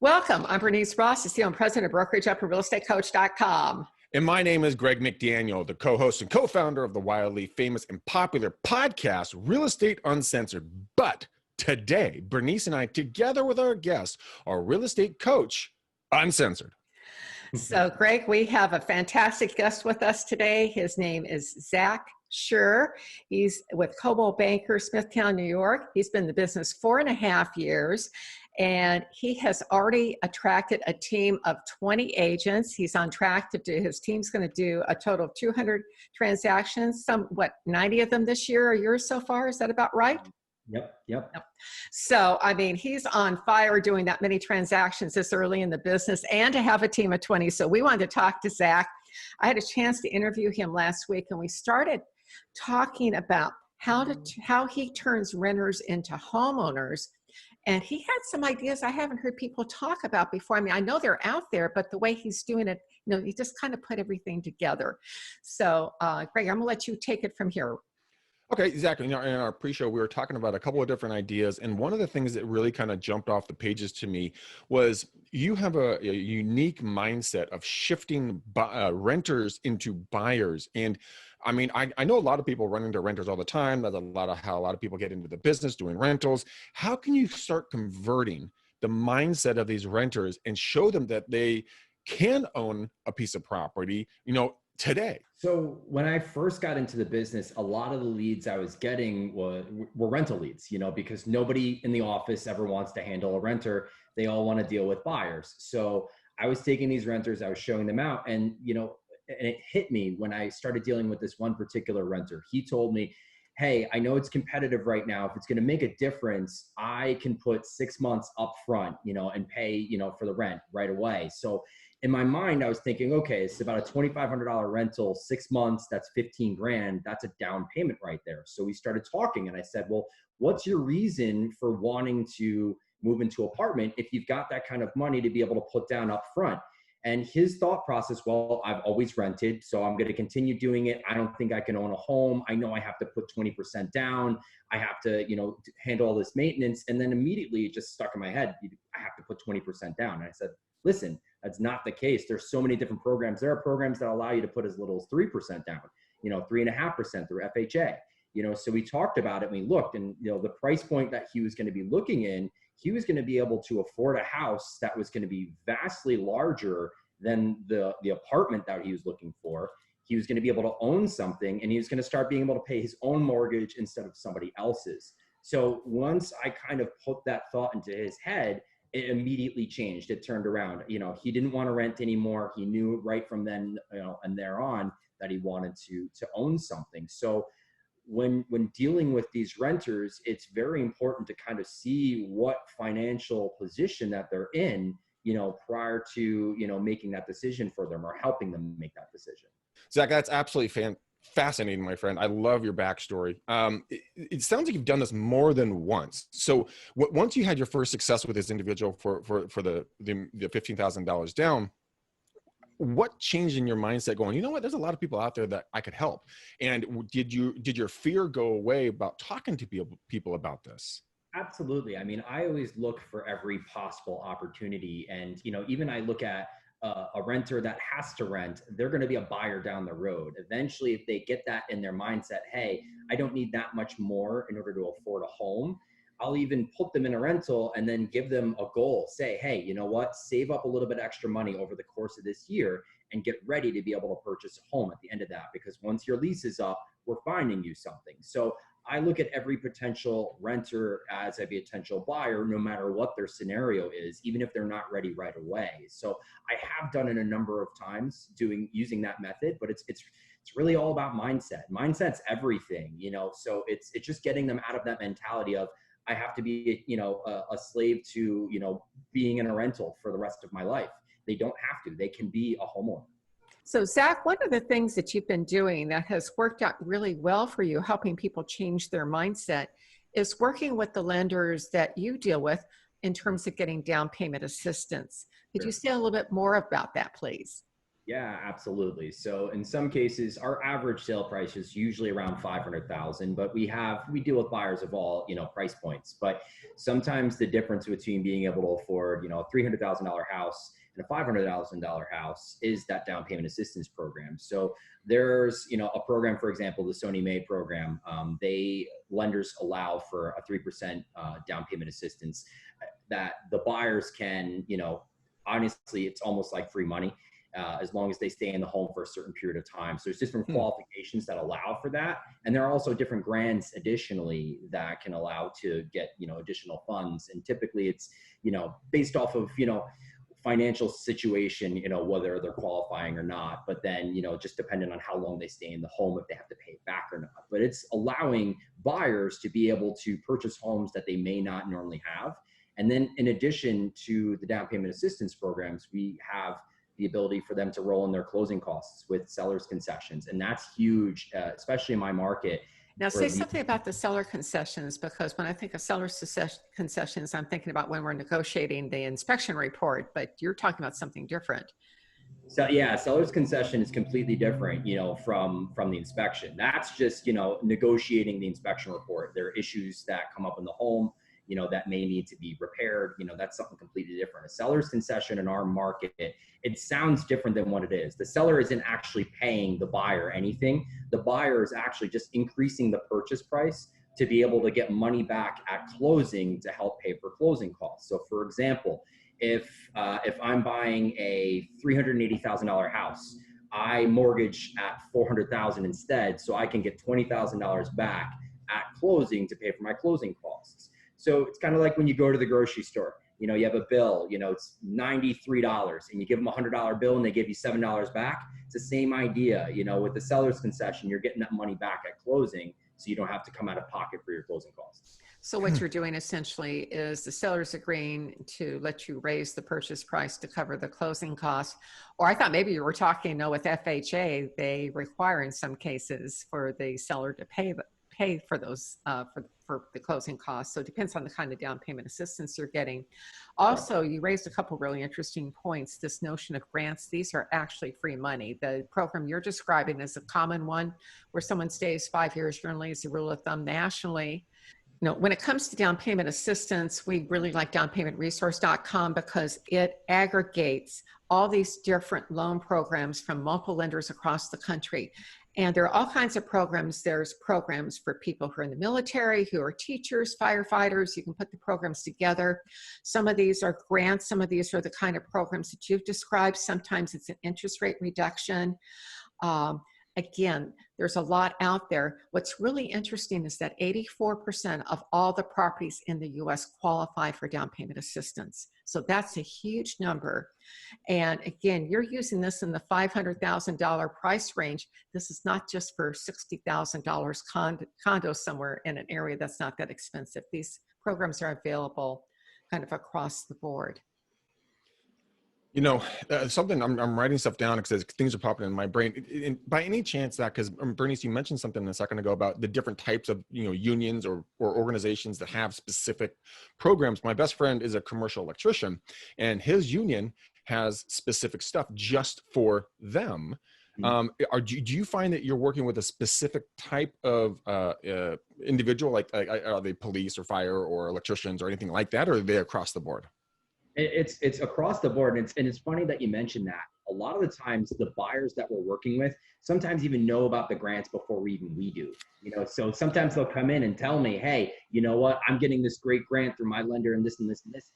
Welcome. I'm Bernice Ross, the CEO and President of Brokerage Up and RealEstateCoach.com. And my name is Greg McDaniel, the co-host and co-founder of the wildly famous and popular podcast, Real Estate Uncensored. But today, Bernice and I, together with our guest, are Real Estate Coach Uncensored. So, Greg, we have a fantastic guest with us today. His name is Zack Scher. He's with Coldwell Banker, Smithtown, New York. He's been in the business 4.5 years, and he has already attracted a team of 20 agents. He's on track to do, his team's going to do a total of 200 transactions, 90 of them this year or yours so far. Is that about right? Yep. So, I mean, he's on fire doing that many transactions this early in the business and to have a team of 20. So we wanted to talk to Zack. I had a chance to interview him last week, and we started talking about how he turns renters into homeowners. And he had some ideas I haven't heard people talk about before. I mean, I know they're out there, but the way he's doing it, he just kind of put everything together. So, Greg, I'm gonna let you take it from here. Okay, Zack, in our pre-show, we were talking about a couple of different ideas, and one of the things that really kind of jumped off the pages to me was you have a unique mindset of shifting renters into buyers. And I mean, I know a lot of people run into renters all the time. That's how a lot of people get into the business doing rentals. How can you start converting the mindset of these renters and show them that they can own a piece of property, today? So when I first got into the business, a lot of the leads I was getting were rental leads, because nobody in the office ever wants to handle a renter. They all want to deal with buyers. So I was taking these renters, I was showing them out, and it hit me when I started dealing with this one particular renter. He told me, hey, I know it's competitive right now. If it's going to make a difference, I can put 6 months up front, and pay, for the rent right away. So in my mind, I was thinking, okay, it's about a $2,500 rental, 6 months, that's 15 grand. That's a down payment right there. So we started talking, and I said, well, what's your reason for wanting to move into an apartment if you've got that kind of money to be able to put down up front? And his thought process, well, I've always rented, so I'm going to continue doing it. I don't think I can own a home. I know I have to put 20% down. I have to, handle all this maintenance. And then immediately it just stuck in my head. I have to put 20% down. And I said, listen, that's not the case. There's so many different programs. There are programs that allow you to put as little as 3% down, 3.5% through FHA. So we talked about it and we looked, and the price point that he was going to be looking in, he was going to be able to afford a house that was going to be vastly larger than the apartment that he was looking for. He was going to be able to own something, and he was going to start being able to pay his own mortgage instead of somebody else's. So once I kind of put that thought into his head, it immediately changed. It turned around. He didn't want to rent anymore. He knew right from then, and thereon, that he wanted to own something. So when dealing with these renters, it's very important to kind of see what financial position that they're in, prior to, making that decision for them or helping them make that decision. Zack, that's absolutely fascinating, my friend. I love your backstory. It sounds like you've done this more than once. So once you had your first success with this individual for the $15,000 down, what changed in your mindset going, you know what, there's a lot of people out there that I could help? And did your fear go away about talking to people about this? Absolutely. I mean, I always look for every possible opportunity. And, even I look at a renter that has to rent, they're going to be a buyer down the road. Eventually, if they get that in their mindset, hey, I don't need that much more in order to afford a home, I'll even put them in a rental and then give them a goal. Say, hey, you know what? Save up a little bit extra money over the course of this year and get ready to be able to purchase a home at the end of that. Because once your lease is up, we're finding you something. So I look at every potential renter as a potential buyer, no matter what their scenario is, even if they're not ready right away. So I have done it a number of times using that method, but it's really all about mindset. Mindset's everything, so it's just getting them out of that mentality of, I have to be, a slave to, being in a rental for the rest of my life. They don't have to. They can be a homeowner. So, Zack, one of the things that you've been doing that has worked out really well for you, helping people change their mindset, is working with the lenders that you deal with in terms of getting down payment assistance. Could you say a little bit more about that, please? Yeah, absolutely. So in some cases, our average sale price is usually around 500,000, but we deal with buyers of all, price points. But sometimes the difference between being able to afford, a $300,000 house and a $500,000 house is that down payment assistance program. So there's, a program, for example, the Sony May program. Lenders allow for a 3% down payment assistance that the buyers can, honestly, it's almost like free money as long as they stay in the home for a certain period of time. So there's different qualifications that allow for that. And there are also different grants additionally that can allow to get, additional funds. And typically it's, based off of, financial situation, whether they're qualifying or not, but then, just depending on how long they stay in the home, if they have to pay it back or not. But it's allowing buyers to be able to purchase homes that they may not normally have. And then in addition to the down payment assistance programs, we have the ability for them to roll in their closing costs with sellers concessions. And that's huge, especially in my market. Now say something about the seller concessions, because when I think of concessions, I'm thinking about when we're negotiating the inspection report, but you're talking about something different. So yeah, seller's concession is completely different, from the inspection. That's just, negotiating the inspection report. There are issues that come up in the home, that may need to be repaired. That's something completely different. A seller's concession in our market, it sounds different than what it is. The seller isn't actually paying the buyer anything. The buyer is actually just increasing the purchase price to be able to get money back at closing to help pay for closing costs. So for example, if I'm buying a $380,000 house, I mortgage at $400,000 instead, so I can get $20,000 back at closing to pay for my closing costs. So it's kind of like when you go to the grocery store, you have a bill, it's $93 and you give them a $100 bill and they give you $7 back. It's the same idea, with the seller's concession, you're getting that money back at closing, so you don't have to come out of pocket for your closing costs. So what you're doing essentially is the seller's agreeing to let you raise the purchase price to cover the closing costs. Or I thought maybe you were talking, with FHA, they require in some cases for the seller to pay for those, for the closing costs. So it depends on the kind of down payment assistance you're getting. Also, you raised a couple really interesting points. This notion of grants, these are actually free money. The program you're describing is a common one where someone stays 5 years, generally is the rule of thumb nationally. When it comes to down payment assistance, we really like downpaymentresource.com because it aggregates all these different loan programs from multiple lenders across the country. And there are all kinds of programs. There's programs for people who are in the military, who are teachers, firefighters. You can put the programs together. Some of these are grants. Some of these are the kind of programs that you've described. Sometimes it's an interest rate reduction. Again, there's a lot out there. What's really interesting is that 84% of all the properties in the US qualify for down payment assistance. So that's a huge number. And again, you're using this in the $500,000 price range. This is not just for $60,000 condo somewhere in an area that's not that expensive. These programs are available kind of across the board. Something I'm writing stuff down because things are popping in my brain. By any chance that, because Bernice, you mentioned something a second ago about the different types of, unions or organizations that have specific programs. My best friend is a commercial electrician and his union has specific stuff just for them. Do you find that you're working with a specific type of individual, like are they police or fire or electricians or anything like that, or are they across the board? It's across the board. And it's funny that you mentioned that. A lot of the times the buyers that we're working with sometimes even know about the grants before we do, so sometimes they'll come in and tell me, hey, you know what, I'm getting this great grant through my lender and this and this and this,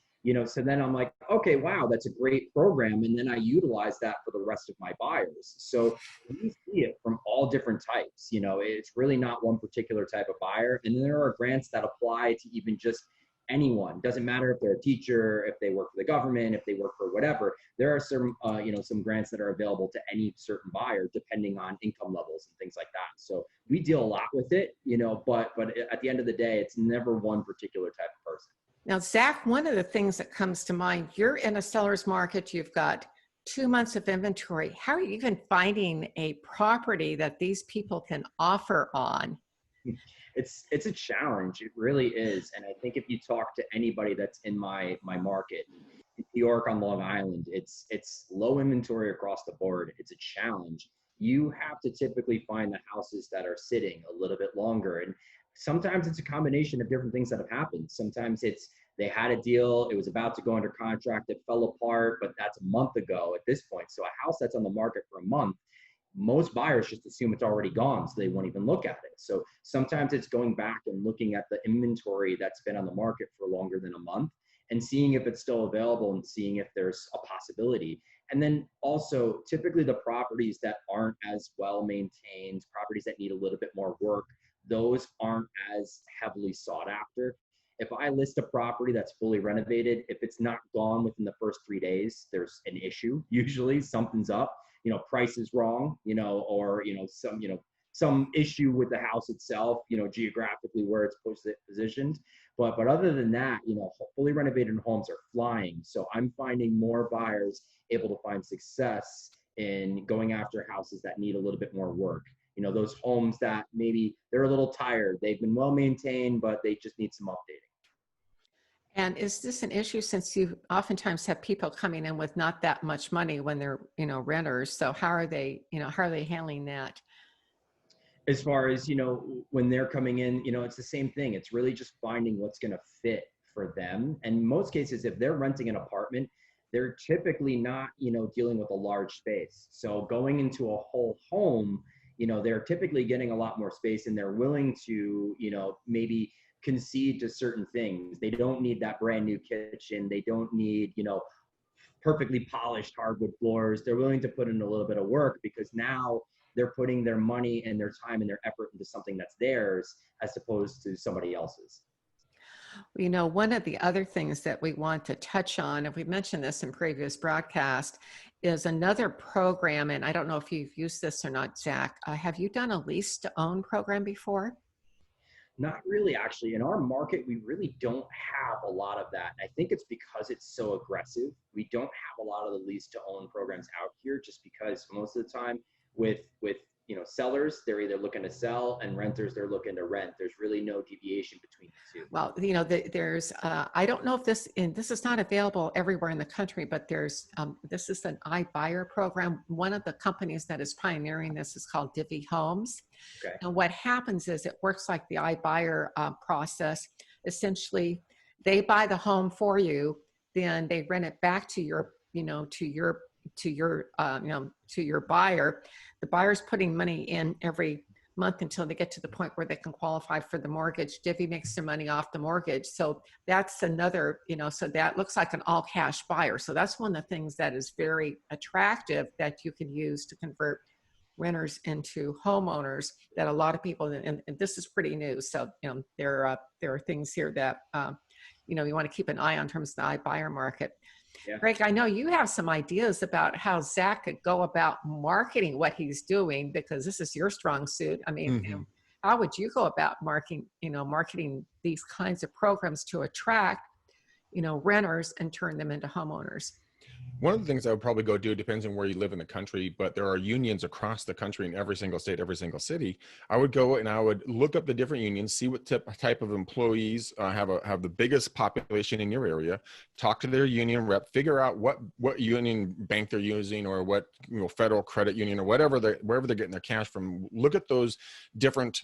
so then I'm like, okay, wow, that's a great program. And then I utilize that for the rest of my buyers. So we see it from all different types, it's really not one particular type of buyer. And then there are grants that apply to even just anyone. Doesn't matter if they're a teacher, if they work for the government, if they work for whatever. There are some, some grants that are available to any certain buyer depending on income levels and things like that. So we deal a lot with it, but at the end of the day, it's never one particular type of person. Now, Zach, one of the things that comes to mind, you're in a seller's market, you've got 2 months of inventory. How are you even finding a property that these people can offer on? It's a challenge. It really is. And I think if you talk to anybody that's in my market, New York, on Long Island, it's low inventory across the board. It's a challenge. You have to typically find the houses that are sitting a little bit longer. And sometimes it's a combination of different things that have happened. Sometimes it's they had a deal, it was about to go under contract, it fell apart, but that's a month ago at this point. So a house that's on the market for a month, most buyers just assume it's already gone, so they won't even look at it. So sometimes it's going back and looking at the inventory that's been on the market for longer than a month and seeing if it's still available and seeing if there's a possibility. And then also, typically the properties that aren't as well maintained, properties that need a little bit more work, those aren't as heavily sought after. If I list a property that's fully renovated, if it's not gone within the first 3 days, there's an issue. Usually something's up, price is wrong, or, some issue with the house itself, geographically where it's positioned. But other than that, fully renovated homes are flying. So I'm finding more buyers able to find success in going after houses that need a little bit more work. Those homes that maybe they're a little tired, they've been well maintained, but they just need some updating. And is this an issue since you oftentimes have people coming in with not that much money when they're, renters? So how are they handling that? As far as, when they're coming in, it's the same thing. It's really just finding what's going to fit for them. And in most cases, if they're renting an apartment, they're typically not, dealing with a large space. So going into a whole home, they're typically getting a lot more space and they're willing to, maybe concede to certain things. They don't need that brand new kitchen. They don't need, perfectly polished hardwood floors. They're willing to put in a little bit of work because now they're putting their money and their time and their effort into something that's theirs as opposed to somebody else's. One of the other things that we want to touch on, and we mentioned this in previous broadcast, is another program. And I don't know if you've used this or not, Zach. Have you done a lease to own program before? Not really, actually. In our market, we really don't have a lot of that. And I think it's because it's so aggressive. We don't have a lot of the lease to own programs out here just because most of the time with sellers, they're either looking to sell and renters, they're looking to rent. There's really no deviation between the two. Well, there's, I don't know if this is not available everywhere in the country, but this is an iBuyer program. One of the companies that is pioneering this is called Divvy Homes. Okay. And what happens is it works like the iBuyer process. Essentially, they buy the home for you, then they rent it back to your buyer. The buyer's putting money in every month until they get to the point where they can qualify for the mortgage. Divvy makes their money off the mortgage. So that's another, so that looks like an all cash buyer. So that's one of the things that is very attractive that you can use to convert renters into homeowners that a lot of people, and this is pretty new. So, there are things here that, you want to keep an eye on in terms of the iBuyer market. Yeah. Greg, I know you have some ideas about how Zach could go about marketing what he's doing because this is your strong suit. I mean, how would you go about marketing these kinds of programs to attract, renters and turn them into homeowners? One of the things I would probably go do, depends on where you live in the country, but there are unions across the country in every single state, every single city. I would go and I would look up the different unions, see what type of employees have the biggest population in your area, talk to their union rep, figure out what union bank they're using or what federal credit union or wherever they're getting their cash from. Look at those different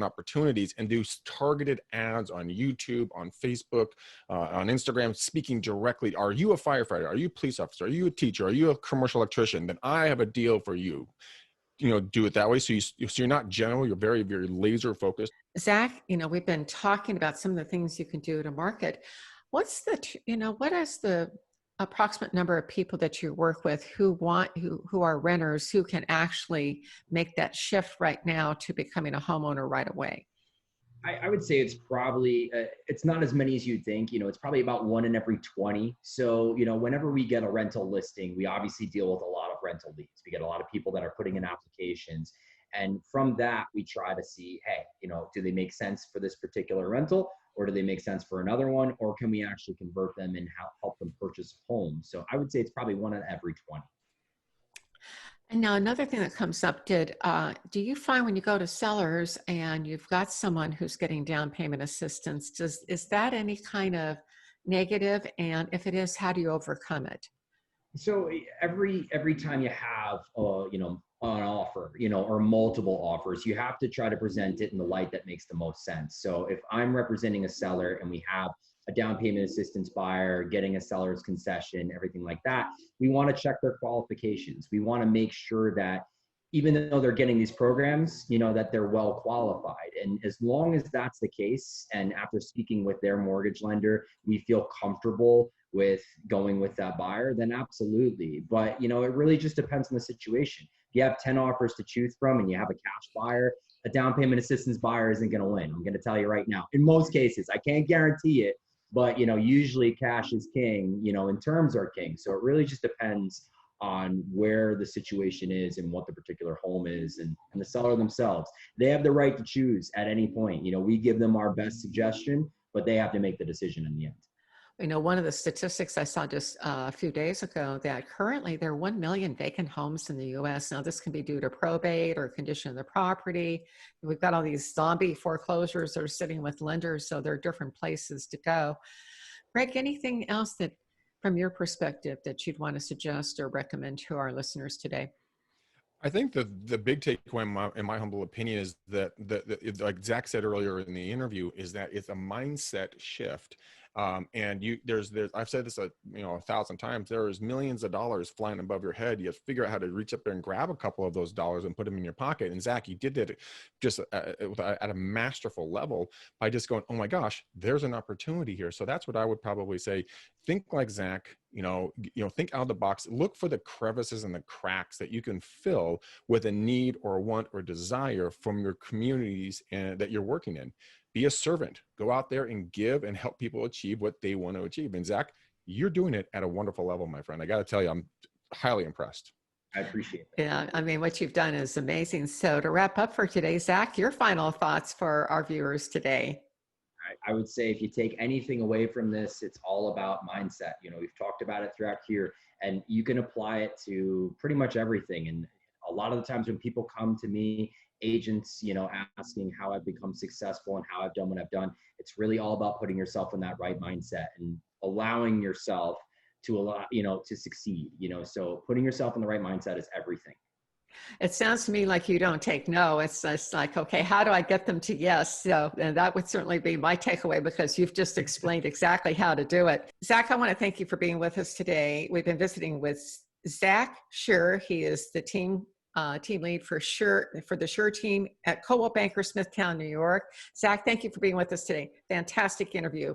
opportunities and do targeted ads on YouTube, on Facebook, on Instagram, speaking directly. Are you a firefighter? Are you a police officer? Are you a teacher? Are you a commercial electrician? Then I have a deal for you. Do it that way. So you're not general, you're very, very laser focused. Zach, we've been talking about some of the things you can do to market. What is the approximate number of people that you work with who are renters who can actually make that shift right now to becoming a homeowner right away? I would say it's probably, it's not as many as you'd think, it's probably about 1 in every 20. So, whenever we get a rental listing, we obviously deal with a lot of rental leads. We get a lot of people that are putting in applications. And from that, we try to see, hey, do they make sense for this particular rental or do they make sense for another one? Or can we actually convert them and help them purchase a home? So I would say it's probably 1 in every 20. And now another thing that comes up, do you find when you go to sellers and you've got someone who's getting down payment assistance, is that any kind of, negative? And if it is, how do you overcome it? So every time you have an offer, or multiple offers, you have to try to present it in the light that makes the most sense. So if I'm representing a seller and we have a down payment assistance buyer getting a seller's concession, everything like that, we want to check their qualifications. We want to make sure that even though they're getting these programs, that they're well qualified. And as long as that's the case, and after speaking with their mortgage lender, we feel comfortable with going with that buyer, then absolutely. But, it really just depends on the situation. If you have 10 offers to choose from and you have a cash buyer, a down payment assistance buyer isn't going to win. I'm going to tell you right now. In most cases, I can't guarantee it, but, usually cash is king, and terms are king. So it really just depends on where the situation is and what the particular home is, and the seller themselves. They have the right to choose at any point. We give them our best suggestion, but they have to make the decision in the end. One of the statistics I saw just a few days ago that currently there are 1 million vacant homes in the U.S. Now, this can be due to probate or condition of the property. We've got all these zombie foreclosures that are sitting with lenders, so there are different places to go. Greg, anything else that, from your perspective, that you'd want to suggest or recommend to our listeners today? I think the big takeaway, in my humble opinion, is that like Zack said earlier in the interview, is that it's a mindset shift. And I've said this 1,000 times. There is millions of dollars flying above your head. You have to figure out how to reach up there and grab a couple of those dollars and put them in your pocket. And Zack, you did that just at a masterful level by just going, oh my gosh, there's an opportunity here. So that's what I would probably say. Think like Zack. Think out of the box. Look for the crevices and the cracks that you can fill with a need or a want or desire from your communities and that you're working in. Be a servant. Go out there and give and help people achieve what they want to achieve. And Zack, you're doing it at a wonderful level, my friend. I got to tell you, I'm highly impressed. I appreciate it. Yeah, what you've done is amazing. So to wrap up for today, Zack, your final thoughts for our viewers today. I would say if you take anything away from this, it's all about mindset. We've talked about it throughout here, and you can apply it to pretty much everything. And a lot of the times when people come to me, agents, asking how I've become successful and how I've done what I've done, it's really all about putting yourself in that right mindset and allowing yourself to succeed, so putting yourself in the right mindset is everything. It sounds to me like you don't take no. It's just like, okay, how do I get them to yes? So, and that would certainly be my takeaway because you've just explained exactly how to do it. Zack, I want to thank you for being with us today. We've been visiting with Zack Scher. He is the team lead for the Scher team at Coldwell Banker, Smithtown, New York. Zack, thank you for being with us today. Fantastic interview.